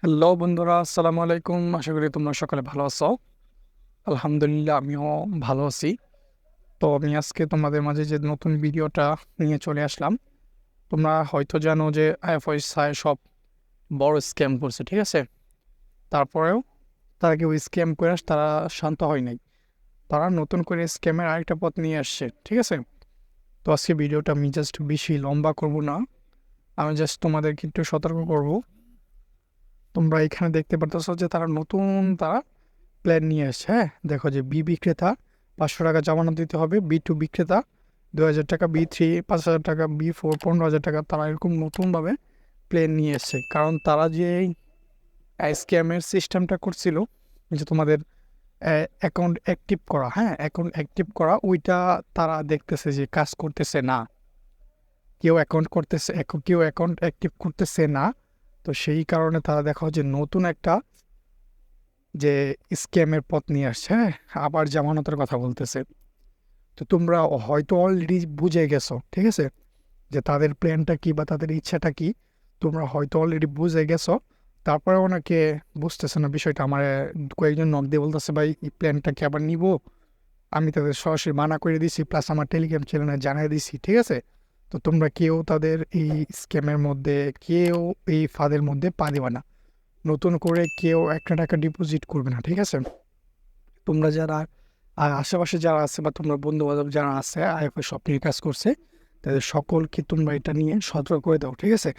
Hello বন্ধুরা, আসসালামু আলাইকুম। আশা করি তোমরা সকলে ভালো আছো। আলহামদুলিল্লাহ আমিও ভালো আছি। তো আমি আজকে তোমাদের মাঝে যে নতুন ভিডিওটা নিয়ে চলে আসলাম। তোমরা হয়তো জানো যে আইএফএসআই সব বড় স্ক্যাম করছে, ঠিক আছে? তারপরেও তারা কেউ স্ক্যাম করে তারা শান্ত হয় নাই। তারা নতুন করে স্ক্যামের আরেকটা পথ নিয়ে আসছে, ঠিক আছে? তো আজকে ভিডিওটা আমি জাস্ট বেশি লম্বা করব না, আমি জাস্ট তোমাদেরকে একটু সতর্ক করব। তোমরা এখানে দেখতে পারতেছো যে তারা প্ল্যান নিয়ে আসছে। হ্যাঁ, দেখো যে বি বিক্রেতা 500 টাকা জমানো দিতে হবে, বি2 বিক্রেতা 2000 টাকা, বি3 5000 টাকা, বি4 15,000 টাকা। তারা এরকম নতুনভাবে প্ল্যান নিয়ে এসছে, কারণ তারা যে স্ক্যামের সিস্টেমটা করছিল যে তোমাদের অ্যাকাউন্ট অ্যাক্টিভ করা, হ্যাঁ অ্যাকাউন্ট অ্যাক্টিভ করা, ওইটা তারা দেখতেছে যে কাজ করতেছে না। কেউ অ্যাকাউন্ট অ্যাক্টিভ করতেছে না। তো সেই কারণে তারা দেখো যে নতুন একটা যে স্ক্যামের পথ নিয়ে আসছে। হ্যাঁ, আবার জামানতের কথা বলতেছে। তো তোমরা হয়তো অলরেডি বুঝে গেছো, ঠিক আছে, যে তাদের প্ল্যানটা কি বা তাদের ইচ্ছাটা কি। তোমরা হয়তো অলরেডি বুঝে গেছো। তারপরে ওনাকে বুঝতেছে না বিষয়টা। আমার কয়েকজন নক দিয়ে বলতেছে, ভাই এই প্ল্যানটা কি আবার নিব? আমি তাদের সরাসরি মানা করে দিছি, প্লাস আমার টেলিগ্রাম চ্যানেলে জানিয়ে দিছি, ঠিক আছে? তো তোমরা কেউ তাদের এই স্ক্যামের মধ্যে, কেউ এই ফাঁদের মধ্যে পা দিবা না। নতুন করে কেউ 1 টাকা ডিপোজিট করবে না, ঠিক আছে? তোমরা যারা আশেপাশে যারা আছে বা তোমরা বন্ধু বান্ধব যারা আছে আইএফএ শপ নিয়ে কাজ করছে, তাদের সকলকে তোমরা এটা নিয়ে সতর্ক করে দাও, ঠিক আছে?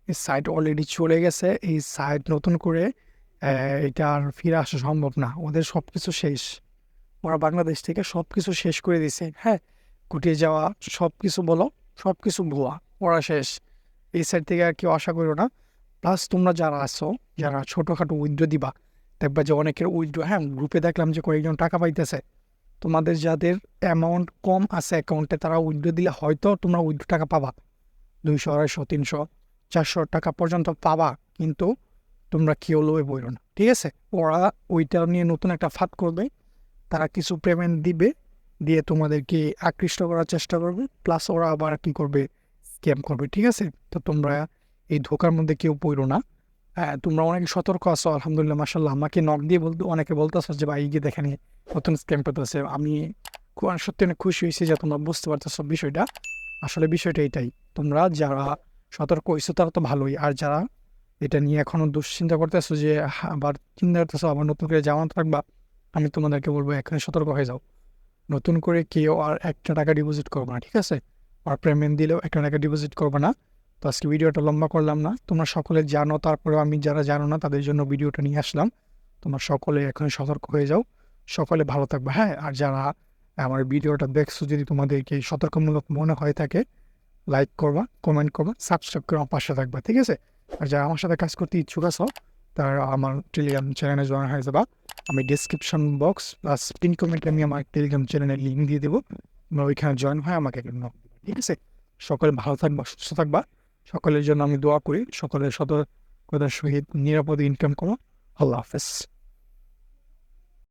এই সাইট অলরেডি চলে গেছে। এই সাইট নতুন করে এটা আর ফিরে আসা সম্ভব না। ওদের সব কিছু শেষ। ওরা বাংলাদেশ থেকে সব কিছু শেষ করে দিছে। হ্যাঁ, গুটিয়ে যাওয়া সব কিছু বলো, সব কিছু ভুয়া। ওরা শেষ। এই সাইড থেকে আর কেউ আশা করো না। প্লাস তোমরা যারা আছো, যারা ছোটোখাটো উইথড্র দিবা, দেখবা যে অনেকের উইথড্র, হ্যাঁ গ্রুপে দেখলাম যে কয়েকজন টাকা পাইতেছে। তোমাদের যাদের অ্যামাউন্ট কম আছে অ্যাকাউন্টে, তারা উইথড্র দিলে হয়তো তোমরা উইথড্র টাকা পাবা, 200 250 300 400 টাকা পর্যন্ত পাবা। কিন্তু তোমরা কেউ লোভে পড়ো না, ঠিক আছে? ওরা ওইটা নিয়ে নতুন একটা ফাঁদ করবে। তারা কিছু পেমেন্ট দিবে, দিয়ে তোমাদেরকে আকৃষ্ট করার চেষ্টা করবে। প্লাস ওরা আবার কি করবে, স্ক্যাম করবে, ঠিক আছে? তো তোমরা এই ধোকার মধ্যে কেউ পড়ো না। হ্যাঁ, তোমরা অনেক সতর্ক আছো, আলহামদুলিল্লাহ মাশাল্লাহ। আমাকে নক দিয়ে অনেকে বলতেছো যে ভাই গিয়ে দেখেনি নতুন স্ক্যাম করতেছে। আমি সত্যি অনেক খুশি হয়েছি যে তোমরা বুঝতে পারতেছো বিষয়টা। আসলে বিষয়টা এটাই, তোমরা যারা সতর্ক হয়েছো তারা তো ভালোই, আর যারা এটা নিয়ে এখনো দুশ্চিন্তা করতেছো যে আবার চিন্তা করতেছো আবার নতুন করে জামানত রাখবা, আমি তোমাদেরকে বলবো এখানে সতর্ক হয়ে যাও। নতুন করে কেউ আর 1 টাকা ডিপোজিট করবে না, ঠিক আছে? আর পেমেন্ট দিলেও 1 টাকা ডিপোজিট করবে না। তো আজকে ভিডিওটা লম্বা করলাম না, তোমরা সকলে জানো, তারপরেও আমি যারা জানো না তাদের জন্য ভিডিওটা নিয়ে আসলাম। তোমরা সকলে এখন সতর্ক হয়ে যাও। সকলে ভালো থাকবে। হ্যাঁ, আর যারা আমার ভিডিওটা দেখছো, যদি তোমাদেরকে সতর্কমূলক মনে হয়ে থাকে, লাইক করবা, কমেন্ট করবা, সাবস্ক্রাইব করে আমার পাশে থাকবা, ঠিক আছে? আর যারা আমার সাথে কাজ করতে ইচ্ছুক আছো, তারা আমার টেলিগ্রাম চ্যানেলে জয়েন হয়ে যাবা। আমি ডিসক্রিপশন বক্স প্লাস পিন কমেন্টে আমি আমার টেলিগ্রাম চ্যানেলের লিঙ্ক দিয়ে দেবো। তোমরা ওইখানে জয়েন হয়ে আমাকে একটা নক দিবা, ঠিক আছে? সকলে ভালো থাকবা, সুস্থ থাকবা। সকলের জন্য আমি দোয়া করি, সকলের সতর্কতার সহিত নিরাপদে ইনকাম করো। আল্লাহ হাফেজ।